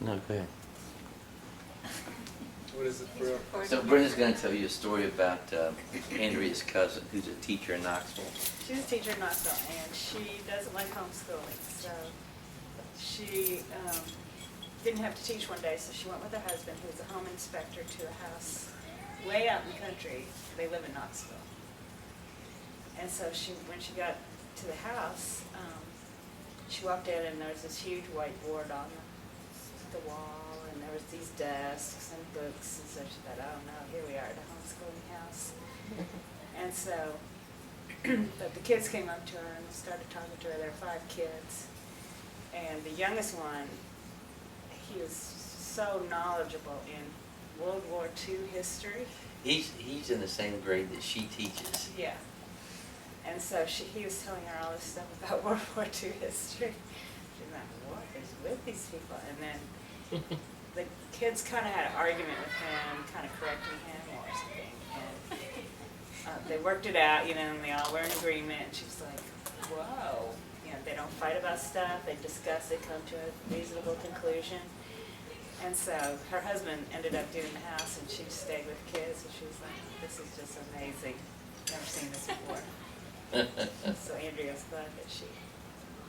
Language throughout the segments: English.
No, go ahead. What is it for? So Brenda's going to tell you a story about Andrea's cousin, who's a teacher in Knoxville. She's a teacher in Knoxville, and she doesn't like homeschooling, so she didn't have to teach one day, so she went with her husband, who was a home inspector, to a house way out in the country. They live in Knoxville. And so when she got to the house, she walked in, and there was this huge whiteboard on the wall, and there was these desks and books, and so she thought, oh no, here we are at a homeschooling house. And so, but the kids came up to her and started talking to her. There were 5 kids, and the youngest one, he was so knowledgeable in World War II history. He's in the same grade that she teaches. Yeah. And so he was telling her all this stuff about World War II history. She's like, what is with these people? And then the kids kind of had an argument with him, kind of correcting him or something. And they worked it out, and they all were in agreement. And she was like, whoa. They don't fight about stuff. They discuss it, come to a reasonable conclusion. And so her husband ended up doing the house, and she stayed with kids. And she was like, this is just amazing. Never seen this before. So Andrea's glad that she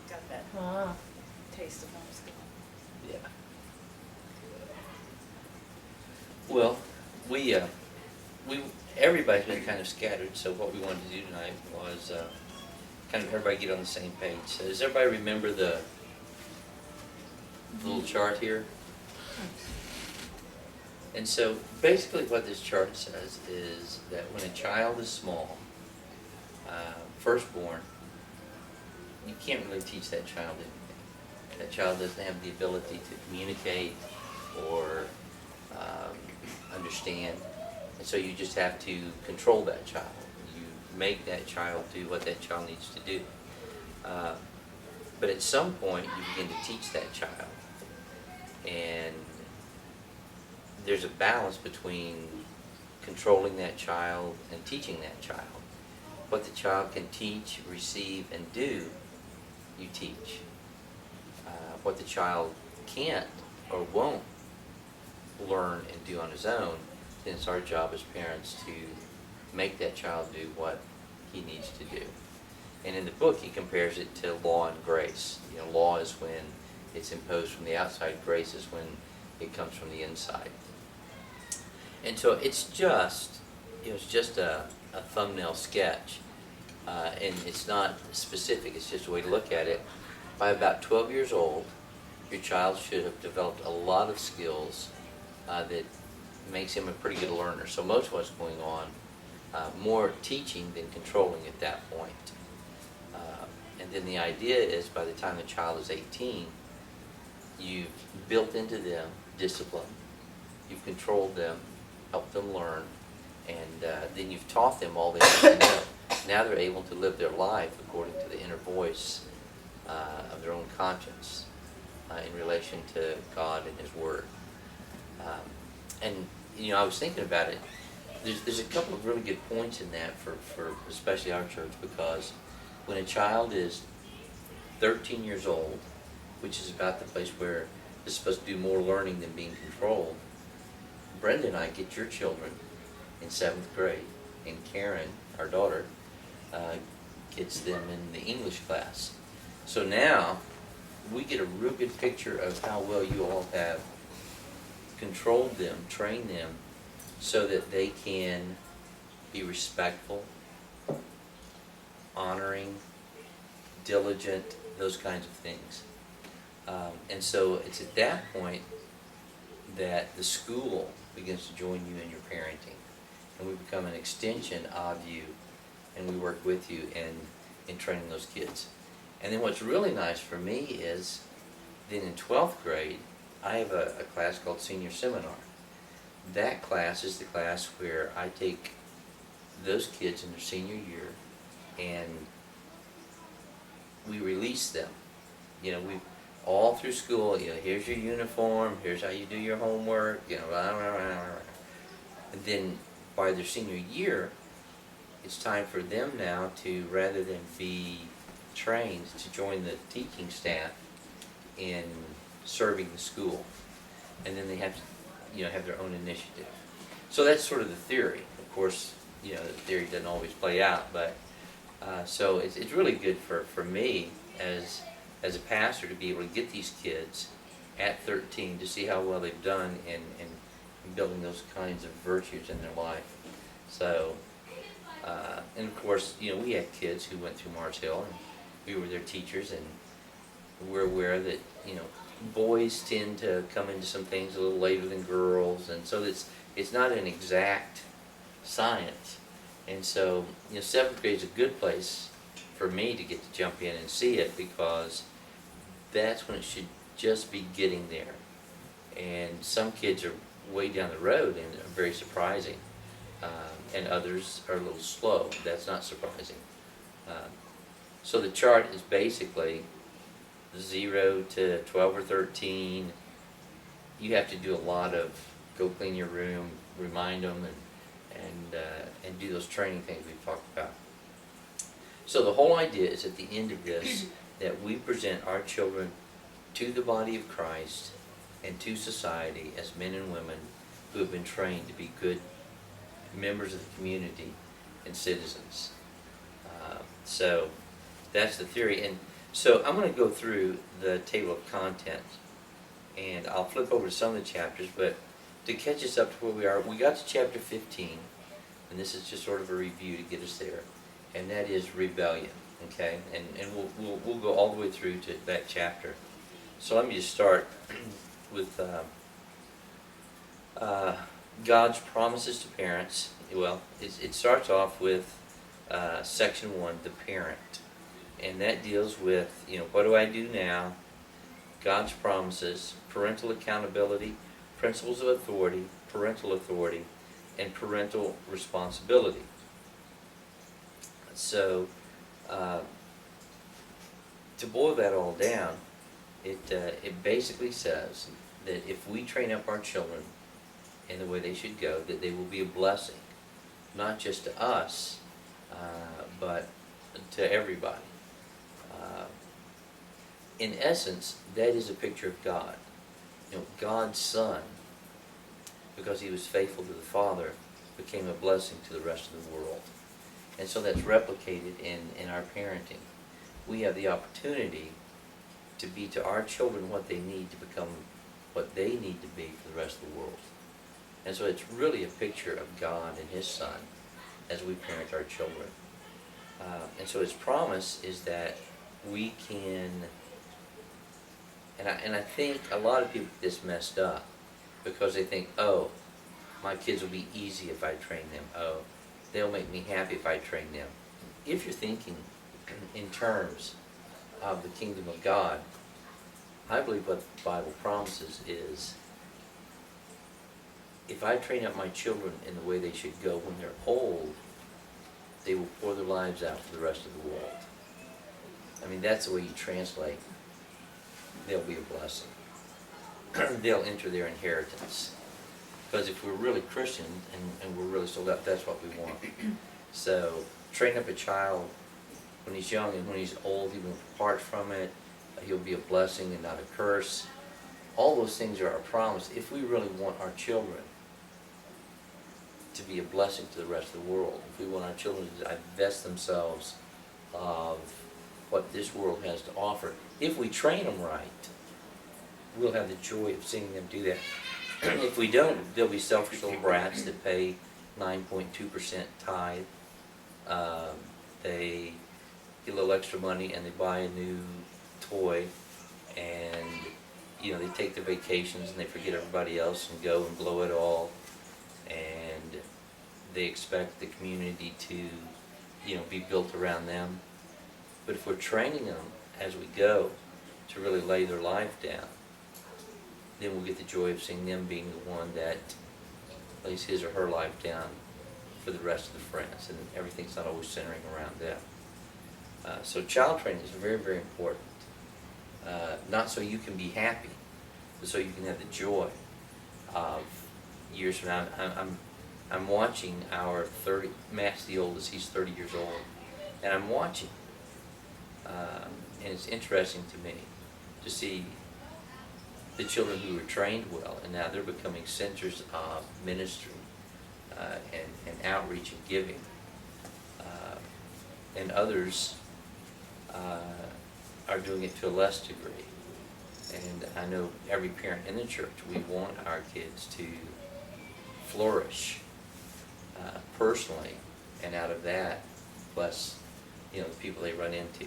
got that taste of homeschooling. Yeah. Well, everybody's been kind of scattered, so what we wanted to do tonight was kind of everybody get on the same page. So does everybody remember the little chart here? And so basically what this chart says is that when a child is small, firstborn, you can't really teach that child anything. That child doesn't have the ability to communicate or understand, and so you just have to control that child. You make that child do what that child needs to do. But at some point, you begin to teach that child, and there's a balance between controlling that child and teaching that child. What the child can teach, receive, and do, you teach. What the child can't or won't learn and do on his own, then it's our job as parents to make that child do what he needs to do. And in the book, he compares it to law and grace. Law is when it's imposed from the outside, grace is when it comes from the inside. And so it's just a thumbnail sketch, and it's not specific, it's just a way to look at it. By about 12 years old, your child should have developed a lot of skills that makes him a pretty good learner. So most of what's going on, more teaching than controlling at that point. And then the idea is by the time the child is 18, you've built into them discipline, you've controlled them, helped them learn, and then you've taught them all they need to know. Now they're able to live their life according to the inner voice of their own conscience in relation to God and His Word. And I was thinking about it. There's a couple of really good points in that for especially our church, because when a child is 13 years old, which is about the place where they're supposed to do more learning than being controlled, Brenda and I get your children in 7th grade, and Karen, our daughter, gets them in the English class. So now we get a real good picture of how well you all have controlled them, trained them, so that they can be respectful, honoring, diligent, those kinds of things. And so it's at that point that the school begins to join you in your parenting, and we become an extension of you, and we work with you in training those kids. And then what's really nice for me is then in 12th grade, I have a class called Senior Seminar. That class is the class where I take those kids in their senior year and we release them. We all through school, here's your uniform, here's how you do your homework, blah, blah, blah, blah. And then by their senior year, it's time for them now to, rather than be trained, to join the teaching staff in serving the school. and then they have to, have their own initiative. So that's sort of the theory. Of course, the theory doesn't always play out, but so it's really good for me as a pastor to be able to get these kids at 13 to see how well they've done in building those kinds of virtues in their life. So, and of course, we had kids who went through Mars Hill, and we were their teachers, and we're aware that, boys tend to come into some things a little later than girls, and so it's not an exact science. And so, 7th grade is a good place for me to get to jump in and see it, because that's when it should just be getting there. And some kids are way down the road and are very surprising, and others are a little slow. That's not surprising. So the chart is basically 0 to 12 or 13. You have to do a lot of go clean your room, remind them, and do those training things we've talked about. So the whole idea is at the end of this that we present our children to the body of Christ and to society as men and women who have been trained to be good members of the community and citizens. So that's the theory. And so I'm going to go through the table of contents, and I'll flip over to some of the chapters, but to catch us up to where we are, we got to chapter 15, and this is just sort of a review to get us there, and that is rebellion, okay? And we'll go all the way through to that chapter. So let me just start with God's promises to parents. Well, it starts off with section 1, the parent. And that deals with, what do I do now? God's promises, parental accountability, principles of authority, parental authority, and parental responsibility. So, to boil that all down, it basically says that if we train up our children in the way they should go, that they will be a blessing, not just to us, but to everybody. In essence, that is a picture of God. God's Son, because he was faithful to the Father, became a blessing to the rest of the world. And so that's replicated in our parenting. We have the opportunity to be to our children what they need to become what they need to be for the rest of the world. And so it's really a picture of God and his Son as we parent our children. And so his promise is that we can, and I think a lot of people get this messed up because they think, oh, my kids will be easy if I train them. Oh, they'll make me happy if I train them. If you're thinking in terms of the kingdom of God, I believe what the Bible promises is, if I train up my children in the way they should go when they're old, they will pour their lives out for the rest of the world. I mean, that's the way you translate. They'll be a blessing. They'll enter their inheritance. Because if we're really Christian and we're really sold out, that's what we want. So, train up a child when he's young, and when he's old, he won't depart from it. He'll be a blessing and not a curse. All those things are a promise if we really want our children to be a blessing to the rest of the world. If we want our children to divest themselves of what this world has to offer. If we train them right, we'll have the joy of seeing them do that. If we don't, they'll be selfish little brats that pay 9.2% tithe. They get a little extra money and they buy a new toy, and they take their vacations and they forget everybody else and go and blow it all, and they expect the community to be built around them. But if we're training them as we go to really lay their life down, then we'll get the joy of seeing them being the one that lays his or her life down for the rest of the friends, and everything's not always centering around them. So child training is very, very important. Not so you can be happy, but so you can have the joy of years from now. I'm watching Matt's the oldest, he's 30 years old, and I'm watching, and it's interesting to me to see the children who were trained well, and now they're becoming centers of ministry and outreach and giving. And others are doing it to a less degree. And I know every parent in the church, we want our kids to flourish personally, and out of that, plus, the people they run into.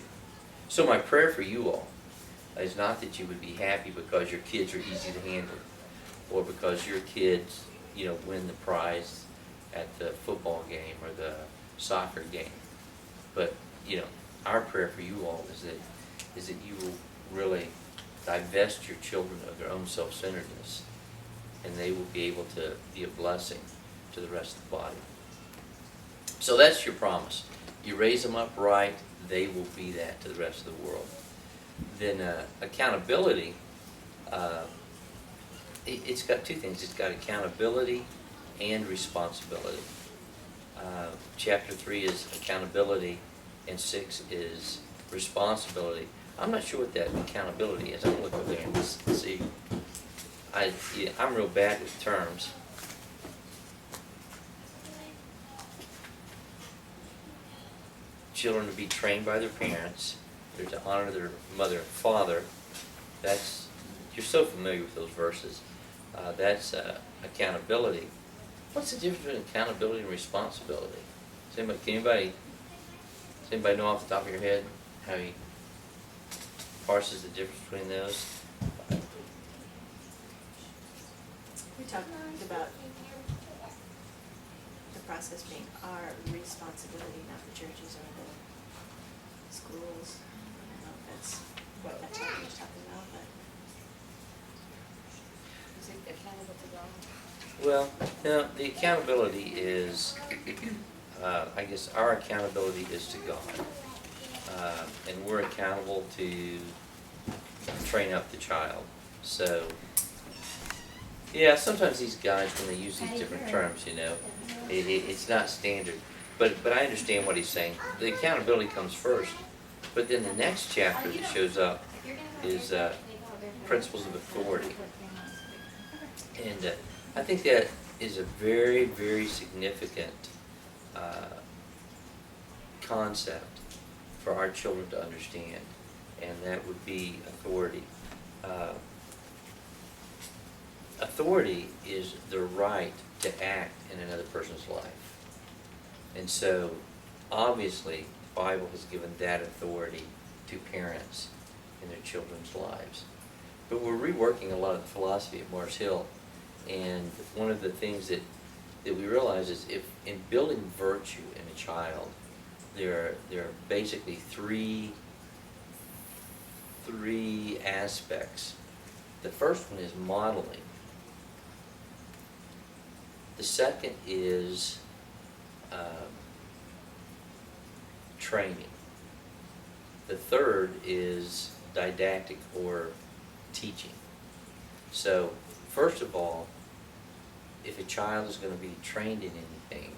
So my prayer for you all is not that you would be happy because your kids are easy to handle, or because your kids, win the prize at the football game or the soccer game. But, our prayer for you all is that you will really divest your children of their own self-centeredness, and they will be able to be a blessing to the rest of the body. So that's your promise. You raise them up right, they will be that to the rest of the world. Then accountability, it's got two things. It's got accountability and responsibility. Chapter 3 is accountability, and 6 is responsibility. I'm not sure what that accountability is. I'm going to look over there and see. I'm real bad with terms. Children to be trained by their parents. They're to honor their mother and father. You're so familiar with those verses. That's accountability. What's the difference between accountability and responsibility? Does anybody know off the top of your head how he parses the difference between those? We talked about the process being our responsibility, not the churches or the schools. I don't know if that's what that chapter was talking about, but. Is it accountable to God? Well, no, the accountability is, I guess our accountability is to God. And we're accountable to train up the child. So, yeah, sometimes these guys, when they use these different terms, it's not standard. But I understand what he's saying. The accountability comes first. But then the next chapter that shows up is principles of authority. And I think that is a very, very significant concept for our children to understand, and that would be authority. Authority is the right to act in another person's life. And so, obviously, the Bible has given that authority to parents in their children's lives. But we're reworking a lot of the philosophy at Mars Hill, and one of the things that we realize is if in building virtue in a child, there are basically three aspects. The first one is modeling. The second is training. The third is didactic or teaching. So, first of all, if a child is going to be trained in anything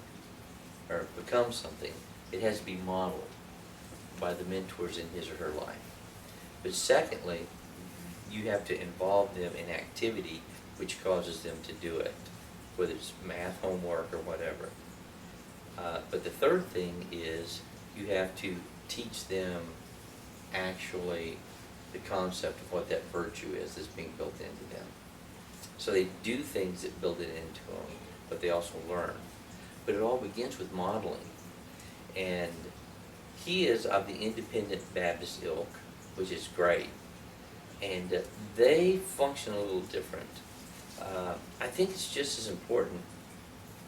or become something, it has to be modeled by the mentors in his or her life. But secondly, you have to involve them in activity which causes them to do it, whether it's math, homework, or whatever. But the third thing is you have to teach them actually the concept of what that virtue is that's being built into them. So they do things that build it into them, but they also learn. But it all begins with modeling. And he is of the Independent Baptist ilk, which is great. And they function a little different. I think it's just as important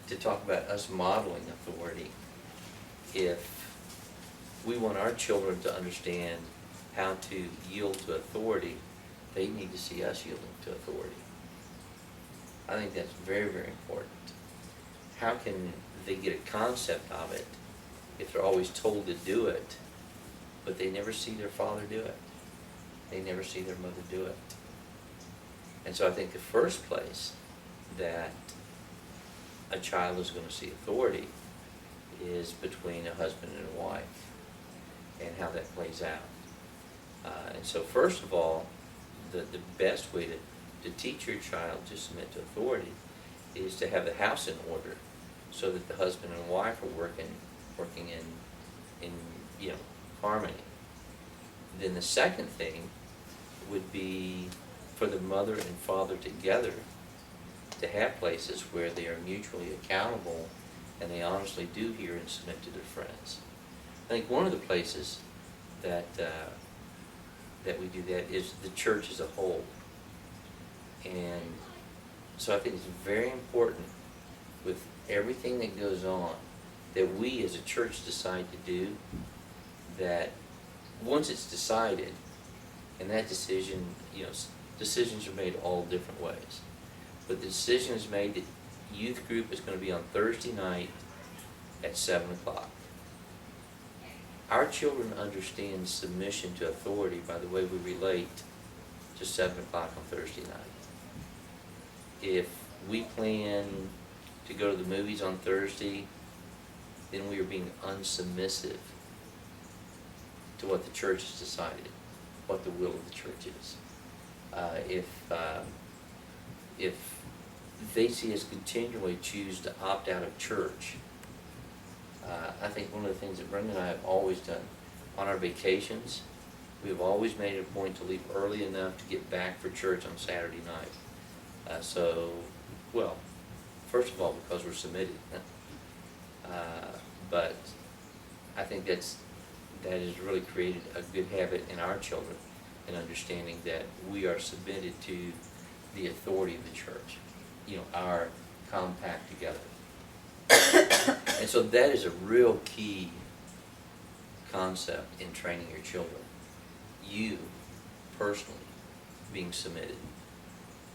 to talk about us modeling authority if we want our children to understand how to yield to authority. They need to see us yielding to authority. I think that's very, very important. How can they get a concept of it if they're always told to do it, but they never see their father do it? They never see their mother do it. And so I think the first place that a child is going to see authority is between a husband and a wife, and how that plays out. And so first of all, the best way to to teach your child to submit to authority is to have the house in order, so that the husband and wife are working in harmony. Then the second thing would be for the mother and father together to have places where they are mutually accountable and they honestly do hear and submit to their friends. I think one of the places that we do that is the church as a whole. And so I think it's very important with everything that goes on that we as a church decide to do, that once it's decided, and that decision, decisions are made all different ways. But the decision is made that youth group is going to be on Thursday night at 7 o'clock. Our children understand submission to authority by the way we relate to 7 o'clock on Thursday night. If we plan to go to the movies on Thursday, then we are being unsubmissive to what the church has decided, what the will of the church is. If they see us continually choose to opt out of church, I think one of the things that Brenda and I have always done on our vacations, we've always made it a point to leave early enough to get back for church on Saturday night. First of all, because we're submitted, but I think that has really created a good habit in our children in understanding that we are submitted to the authority of the church, our compact together. And so that is a real key concept in training your children. You, personally, being submitted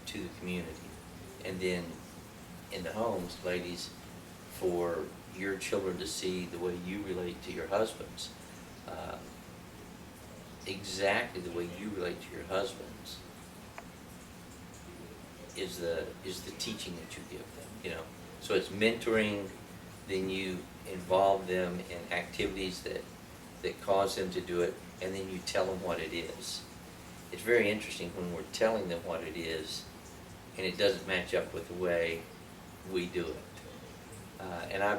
to the community. And then in the homes, ladies, for your children to see the way you relate to your husbands, exactly the way you relate to your husbands is the teaching that you give them, So it's mentoring, then you involve them in activities that cause them to do it, and then you tell them what it is. It's very interesting when we're telling them what it is, and it doesn't match up with the way we do it. And I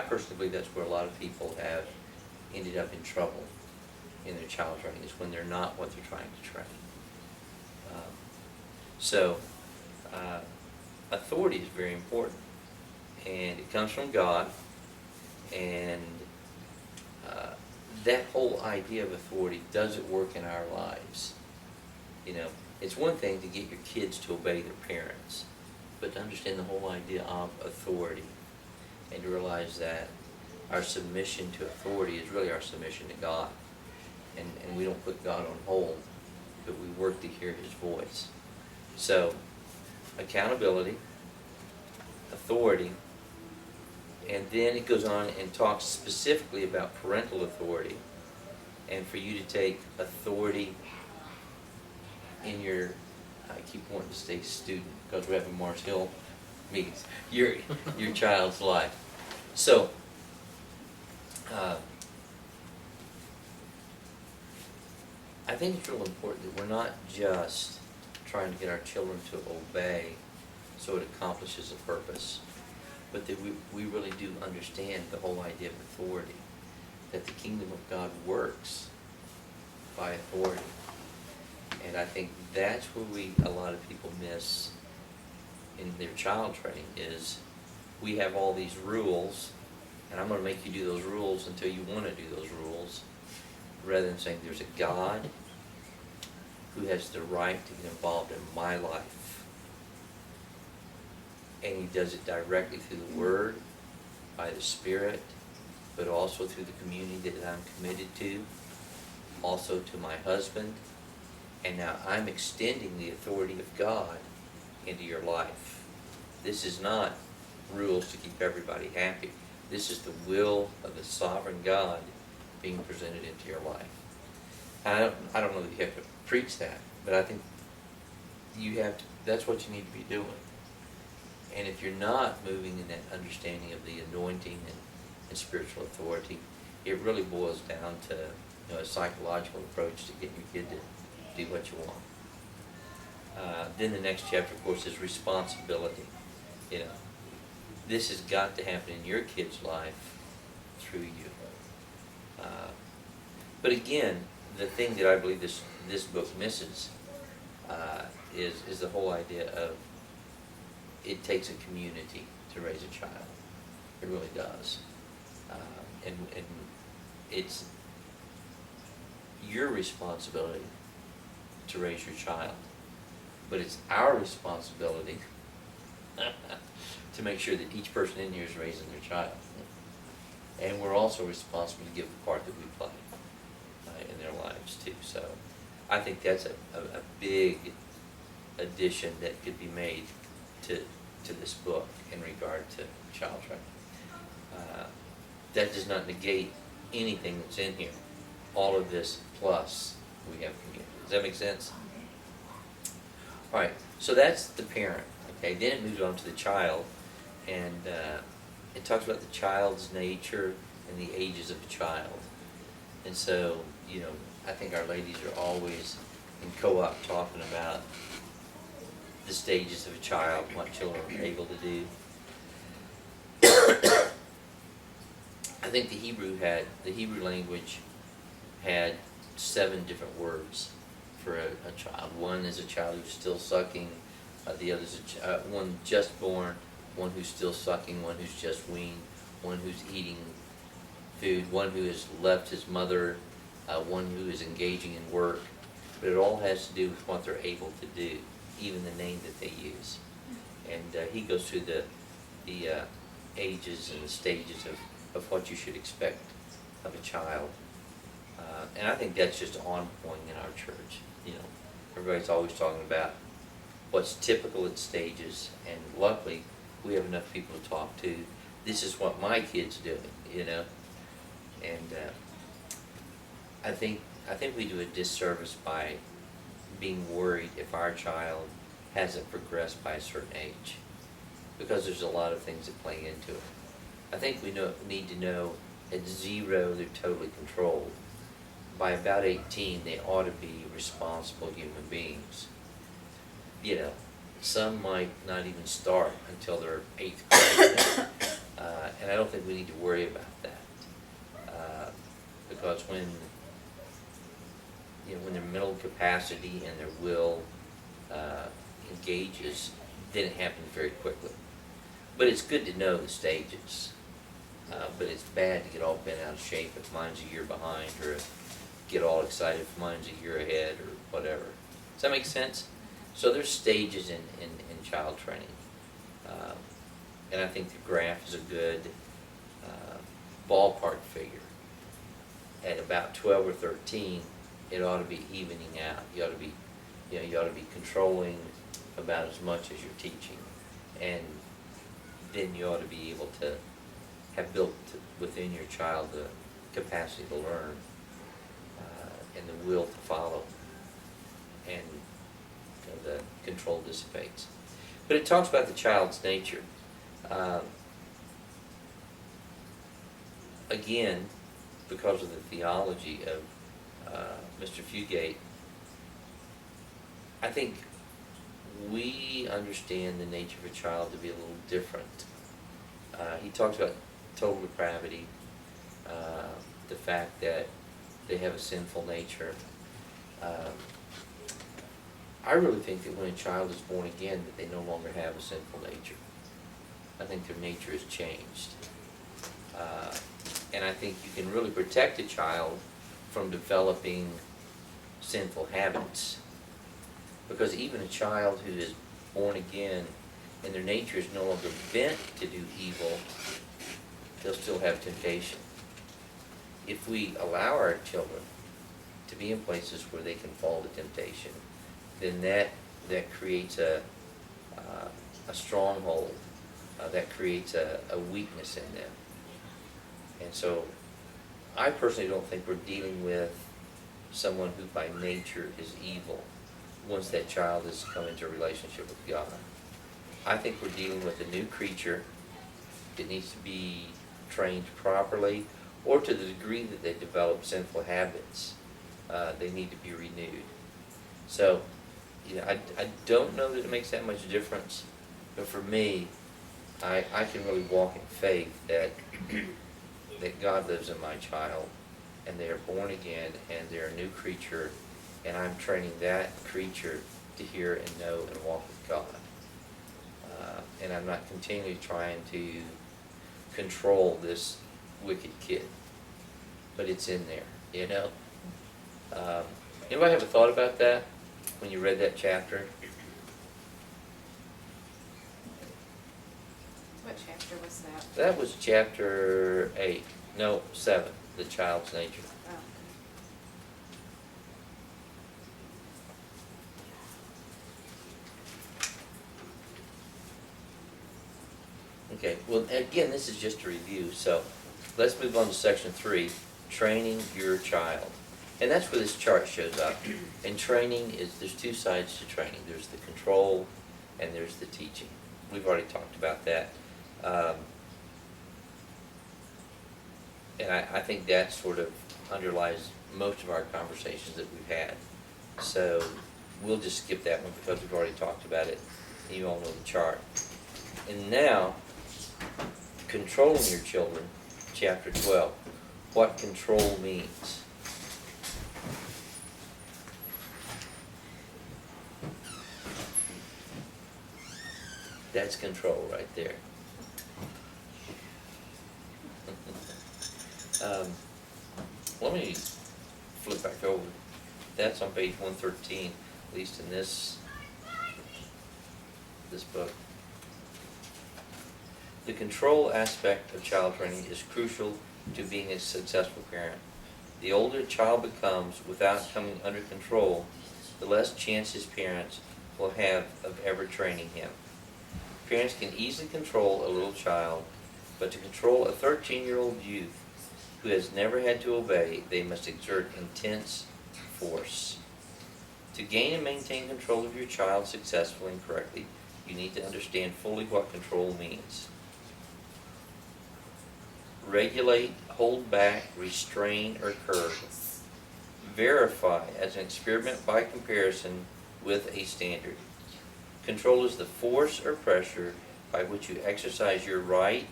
personally believe that's where a lot of people have ended up in trouble in their child training, is when they're not what they're trying to train. Authority is very important, and it comes from God, and that whole idea of authority doesn't work in our lives. It's one thing to get your kids to obey their parents, but to understand the whole idea of authority and to realize that our submission to authority is really our submission to God. And we don't put God on hold, but we work to hear His voice. So, accountability, authority, and then it goes on and talks specifically about parental authority, and for you to take authority in your, I keep wanting to say student because we're having Mars Hill meetings, your child's life. So, I think it's real important that we're not just trying to get our children to obey so it accomplishes a purpose, but that we really do understand the whole idea of authority, that the kingdom of God works by authority. And I think that's where a lot of people miss in their child training is we have all these rules, and I'm going to make you do those rules until you want to do those rules, rather than saying there's a God who has the right to get involved in my life. And He does it directly through the Word, by the Spirit, but also through the community that I'm committed to, also to my husband. And now I'm extending the authority of God into your life. This is not rules to keep everybody happy. This is the will of the sovereign God being presented into your life. I don't know that you have to preach that, but I think that's what you need to be doing. And if you're not moving in that understanding of the anointing and spiritual authority, it really boils down to a psychological approach to getting your kid to do what you want. Then the next chapter, of course, is responsibility. You know, this has got to happen in your kid's life through you. But again, the thing that I believe this book misses is the whole idea of it takes a community to raise a child. It really does. And it's your responsibility to raise your child, but it's our responsibility to make sure that each person in here is raising their child. And we're also responsible to give the part that we play in their lives too. So I think that's a big addition that could be made to this book in regard to child training. That does not negate anything that's in here. All of this plus we have community. Does that make sense? All right, so that's the parent. Okay, then it moves on to the child, and it talks about the child's nature and the ages of a child. And so, you know, I think our ladies are always in co-op talking about the stages of a child, what children are able to do. I think the Hebrew language had 7 different words for a child. One is a child who's still sucking, the other's one just born, one who's still sucking, one who's just weaned, one who's eating food, one who has left his mother, one who is engaging in work. But it all has to do with what they're able to do, even the name that they use. And he goes through the ages and the stages of what you should expect of a child. And I think that's just on point in our church. You know, everybody's always talking about what's typical at stages, and luckily we have enough people to talk to. This is what my kid's doing, you know. And I think we do a disservice by being worried if our child hasn't progressed by a certain age, because there's a lot of things that play into it. I think we need to know at 0 they're totally controlled. By about 18 they ought to be responsible human beings. You know, some might not even start until they're 8th grade. And I don't think we need to worry about that. Because when their mental capacity and their will engages, then it happens very quickly. But it's good to know the stages. But it's bad to get all bent out of shape if mine's a year behind, or get all excited if mine's a year ahead, or whatever. Does that make sense? So there's stages in child training. And I think the graph is a good ballpark figure. At about 12 or 13, it ought to be evening out. You ought to be controlling about as much as you're teaching. And then you ought to be able to have built within your child the capacity to learn, and the will to follow, and the control dissipates. But it talks about the child's nature. Again, because of the theology of Mr. Fugate, I think we understand the nature of a child to be a little different. He talks about total depravity, the fact that they have a sinful nature. I really think that when a child is born again, that they no longer have a sinful nature. I think their nature has changed. And I think you can really protect a child from developing sinful habits. Because even a child who is born again and their nature is no longer bent to do evil, they'll still have temptation. If we allow our children to be in places where they can fall to temptation, then that creates a stronghold, that creates a weakness in them. And so I personally don't think we're dealing with someone who by nature is evil once that child has come into a relationship with God. I think we're dealing with a new creature that needs to be trained properly, or to the degree that they develop sinful habits, they need to be renewed. So I don't know that it makes that much difference, but for me, I can really walk in faith that that God lives in my child, and they are born again, and they're a new creature, and I'm training that creature to hear and know and walk with God. And I'm not continually trying to control this wicked kid, but it's in there, you know? Anybody have a thought about that when you read that chapter? What chapter was that? That was chapter 8, no, 7, the child's nature. Oh, Okay, well, again, this is just a review, so let's move on to section 3, training your child. And that's where this chart shows up. And training there's two sides to training. There's the control and there's the teaching. We've already talked about that. And I think that sort of underlies most of our conversations that we've had. So we'll just skip that one because we've already talked about it. You all know the chart. And now, controlling your children, chapter 12. What control means. That's control right there. Let me flip back over. That's on page 113, at least in this book. The control aspect of child training is crucial to being a successful parent. The older a child becomes without coming under control, the less chance his parents will have of ever training him. Parents can easily control a little child, but to control a 13-year-old youth who has never had to obey, they must exert intense force. To gain and maintain control of your child successfully and correctly, you need to understand fully what control means. Regulate, hold back, restrain, or curb. Verify as an experiment by comparison with a standard. Control is the force or pressure by which you exercise your right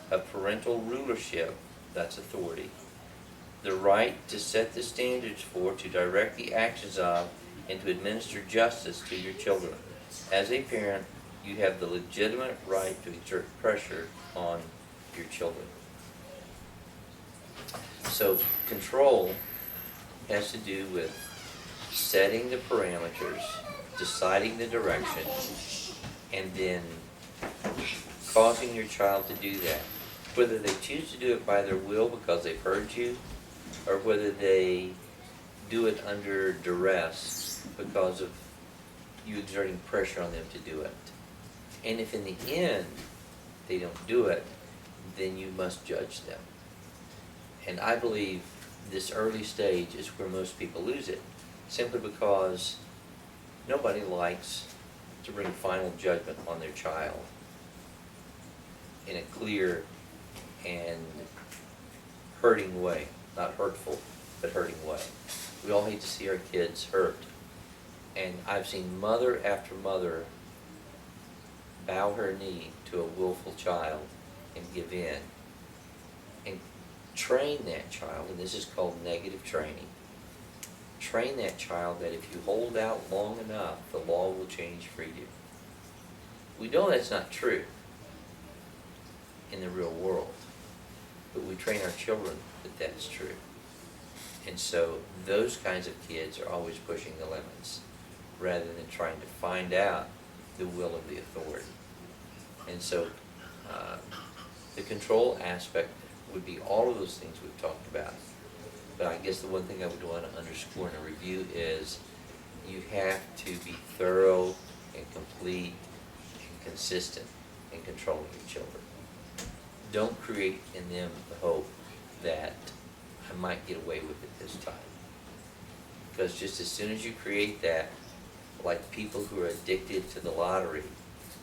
of parental rulership, that's authority, the right to set the standards for, to direct the actions of, and to administer justice to your children. As a parent, you have the legitimate right to exert pressure on your children. So control has to do with setting the parameters, deciding the direction, and then causing your child to do that. Whether they choose to do it by their will because they've heard you, or whether they do it under duress because of you exerting pressure on them to do it. And if in the end they don't do it, then you must judge them. And I believe this early stage is where most people lose it, simply because nobody likes to bring final judgment on their child in a clear and hurting way. Not hurtful, but hurting way. We all hate to see our kids hurt. And I've seen mother after mother bow her knee to a willful child and give in. And train that child, and this is called negative training. Train that child that if you hold out long enough, the law will change for you. We know that's not true in the real world, but we train our children that that's true. And so those kinds of kids are always pushing the limits rather than trying to find out the will of the authority. And so the control aspect would be all of those things we've talked about. But I guess the one thing I would want to underscore in a review is you have to be thorough and complete and consistent in controlling your children. Don't create in them the hope that I might get away with it this time. Because just as soon as you create that, like people who are addicted to the lottery,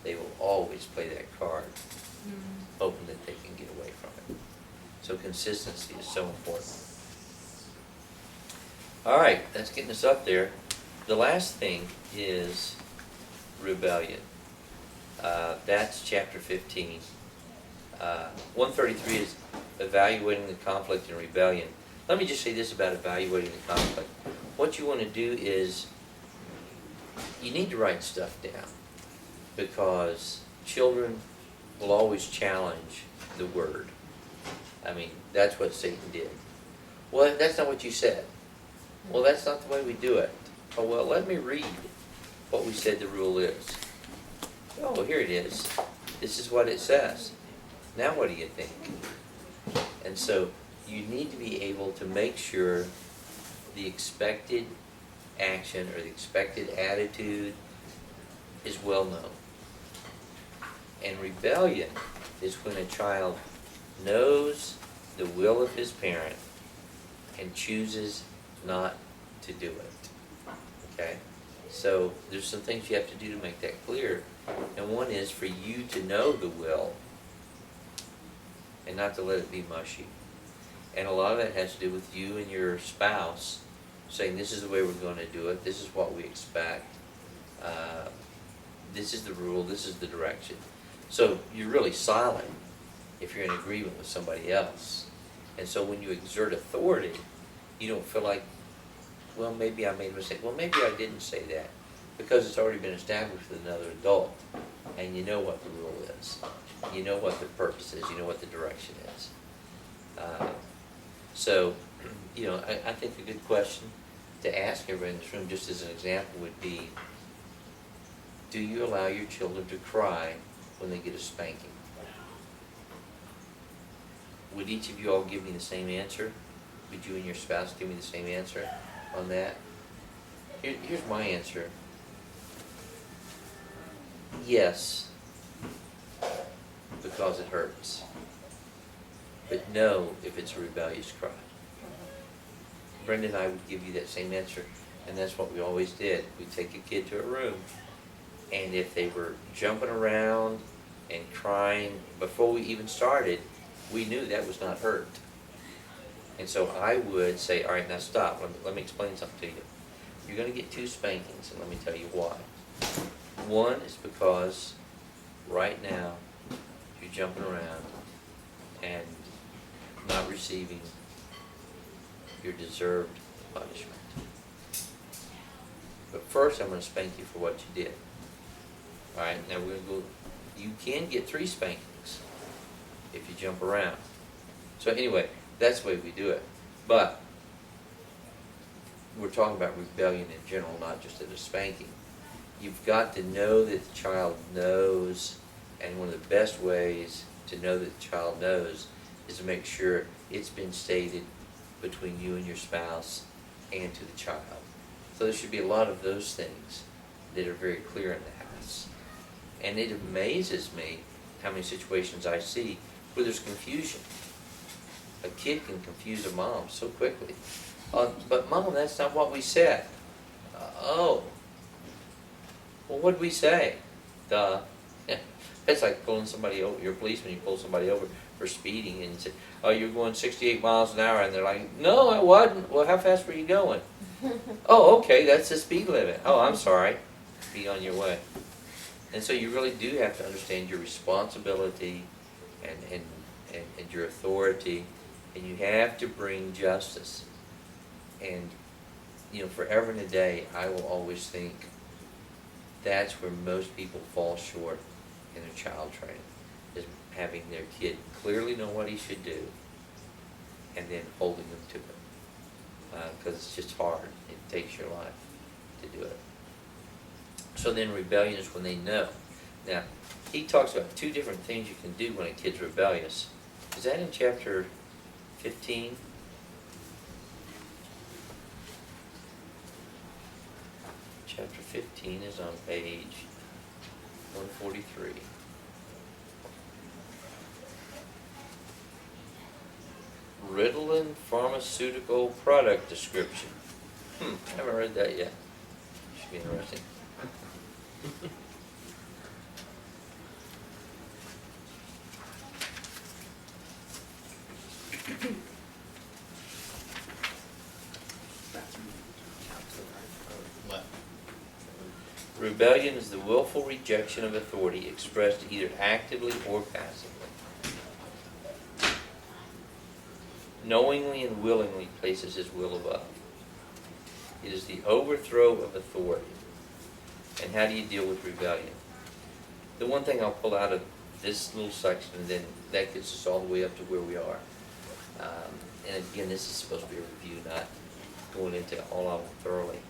they will always play that card, hoping that they can get away from it. So consistency is so important. All right, that's getting us up there. The last thing is rebellion. That's chapter 15. 133 is evaluating the conflict and rebellion. Let me just say this about evaluating the conflict. What you want to do is, you need to write stuff down, because children will always challenge the word. I mean, that's what Satan did. Well, that's not what you said. Well, that's not the way we do it. Oh, well, let me read what we said the rule is. Oh, here it is. This is what it says. Now what do you think? And so you need to be able to make sure the expected action or the expected attitude is well known. And rebellion is when a child knows the will of his parent and chooses not to do it. Okay? So there's some things you have to do to make that clear. And one is for you to know the will and not to let it be mushy. And a lot of that has to do with you and your spouse saying, this is the way we're going to do it, this is what we expect, this is the rule, this is the direction. So you're really silent if you're in agreement with somebody else. And so when you exert authority, you don't feel like, well, maybe I made a mistake. Well, maybe I didn't say that, because it's already been established with another adult, and you know what the rule is. You know what the purpose is. You know what the direction is. So, I think a good question to ask everybody in this room, just as an example, would be, do you allow your children to cry when they get a spanking? Would each of you all give me the same answer? Would you and your spouse give me the same answer on that? Here's my answer. Yes, because it hurts. But no, if it's a rebellious cry. Brenda and I would give you that same answer, and that's what we always did. We'd take a kid to a room, and if they were jumping around and crying before we even started, we knew that was not hurt. And so I would say, all right, now stop. Let me explain something to you. You're going to get 2 spankings, and let me tell you why. One is because right now you're jumping around and not receiving your deserved punishment. But first I'm going to spank you for what you did. All right, now we're going to go. You can get 3 spankings if you jump around. So anyway, that's the way we do it. But we're talking about rebellion in general, not just at a spanking. You've got to know that the child knows, and one of the best ways to know that the child knows is to make sure it's been stated between you and your spouse and to the child. So there should be a lot of those things that are very clear in the house. And it amazes me how many situations I see where there's confusion. A kid can confuse a mom so quickly. But Mom, that's not what we said. Oh. Well, what did we say? Duh. It's like pulling somebody over. You're a policeman, you pull somebody over for speeding and you say, oh, you're going 68 miles an hour. And they're like, no, I wasn't. Well, how fast were you going? Oh, okay, that's the speed limit. Oh, I'm sorry. Be on your way. And so you really do have to understand your responsibility and your authority, and you have to bring justice. And, forever and a day, I will always think that's where most people fall short in their child training, is having their kid clearly know what he should do and then holding them to it. Because it's just hard. It takes your life to do it. So then rebellion is when they know. Now, he talks about 2 different things you can do when a kid's rebellious. Is that in chapter 15? Chapter 15 is on page 143. Ritalin pharmaceutical product description. I haven't read that yet. Should be interesting. What? Rebellion is the willful rejection of authority expressed either actively or passively. Knowingly and willingly places his will above. It is the overthrow of authority. And how do you deal with rebellion? The one thing I'll pull out of this little section, and then that gets us all the way up to where we are. And again, this is supposed to be a review, not going into all of them thoroughly.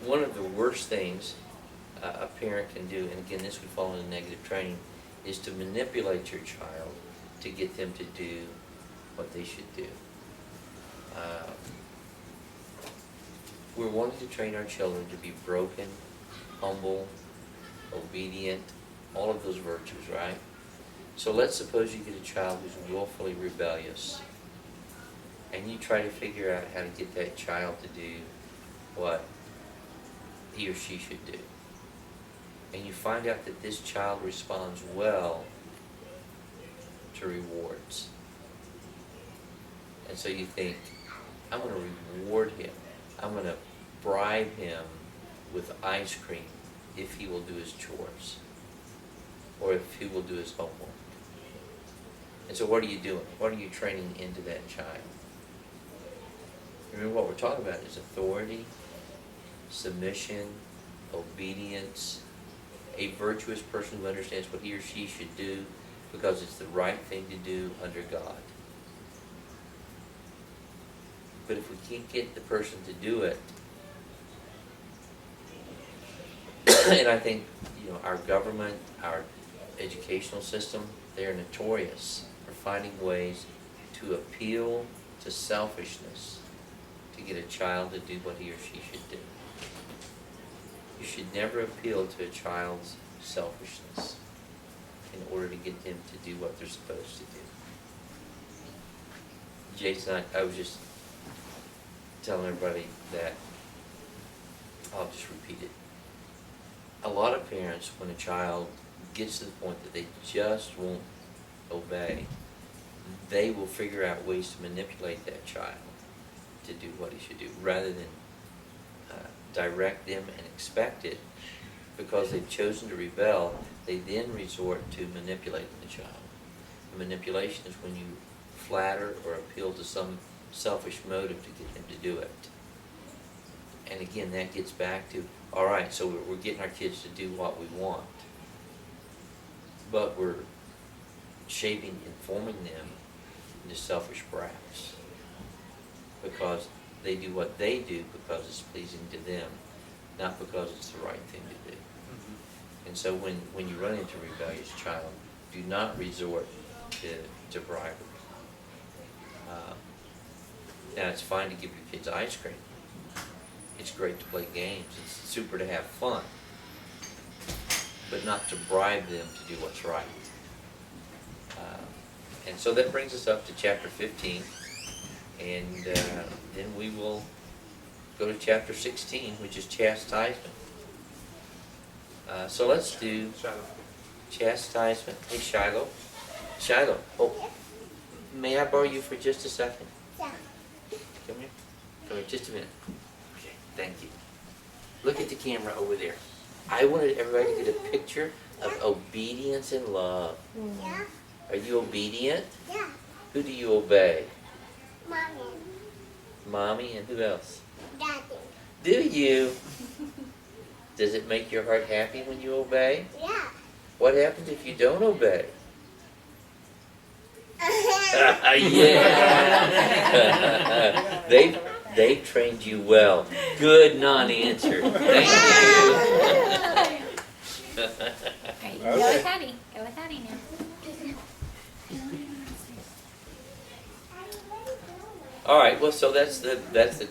One of the worst things a parent can do, and again, this would fall into negative training, is to manipulate your child to get them to do what they should do. We're wanting to train our children to be broken, humble, obedient, all of those virtues, right? So let's suppose you get a child who's willfully rebellious, and you try to figure out how to get that child to do what he or she should do. And you find out that this child responds well to rewards. And so you think, I'm going to reward him. I'm going to bribe him with ice cream if he will do his chores or if he will do his homework. And so what are you doing? What are you training into that child? Remember, what we're talking about is authority, submission, obedience, a virtuous person who understands what he or she should do because it's the right thing to do under God. But if we can't get the person to do it, and I think, our government, our educational system, they're notorious for finding ways to appeal to selfishness to get a child to do what he or she should do. You should never appeal to a child's selfishness in order to get them to do what they're supposed to do. Jason, I was just telling everybody that, I'll just repeat it. A lot of parents, when a child gets to the point that they just won't obey, they will figure out ways to manipulate that child to do what he should do, rather than direct them and expect it. Because they've chosen to rebel, they then resort to manipulating the child. And manipulation is when you flatter or appeal to some selfish motive to get them to do it. And again, that gets back to, all right, so we're getting our kids to do what we want, but we're shaping and forming them into selfish brats because they do what they do because it's pleasing to them, not because it's the right thing to do. And so when you run into a rebellious child, do not resort to bribery. Now, it's fine to give your kids ice cream. It's great to play games. It's super to have fun. But not to bribe them to do what's right. And so that brings us up to chapter 15. And then we will go to chapter 16, which is chastisement. So let's do chastisement. Hey, Shiloh. Shiloh, oh, may I borrow you for just a second? Yeah. Come here. Come here, just a minute. Okay, thank you. Look at the camera over there. I wanted everybody to get a picture of obedience and love. Yeah. Are you obedient? Yeah. Who do you obey? Mommy. Mommy, and who else? Daddy. Do you? Does it make your heart happy when you obey? Yeah. What happens if you don't obey? Yeah. They've trained you well. Good non-answer. Thank you. Alright, go with Hattie. Go with Hattie now. All right. Well, so that's the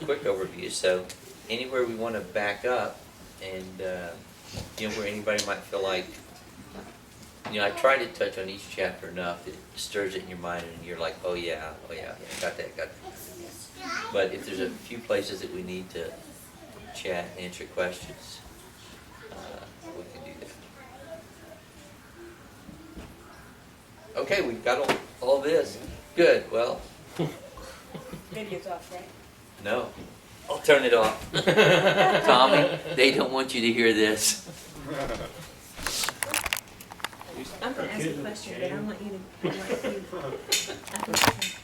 quick overview. So anywhere we want to back up, and where anybody might feel like, I try to touch on each chapter enough that it stirs it in your mind, and you're like, oh yeah, got that. But if there's a few places that we need to chat and answer questions, we can do that. Okay, we've got all this. Good. Well, Video's off, right? no. I'll turn it off. Tommy, they don't want you to hear this. I'm gonna ask a question, but I want you to, I want you,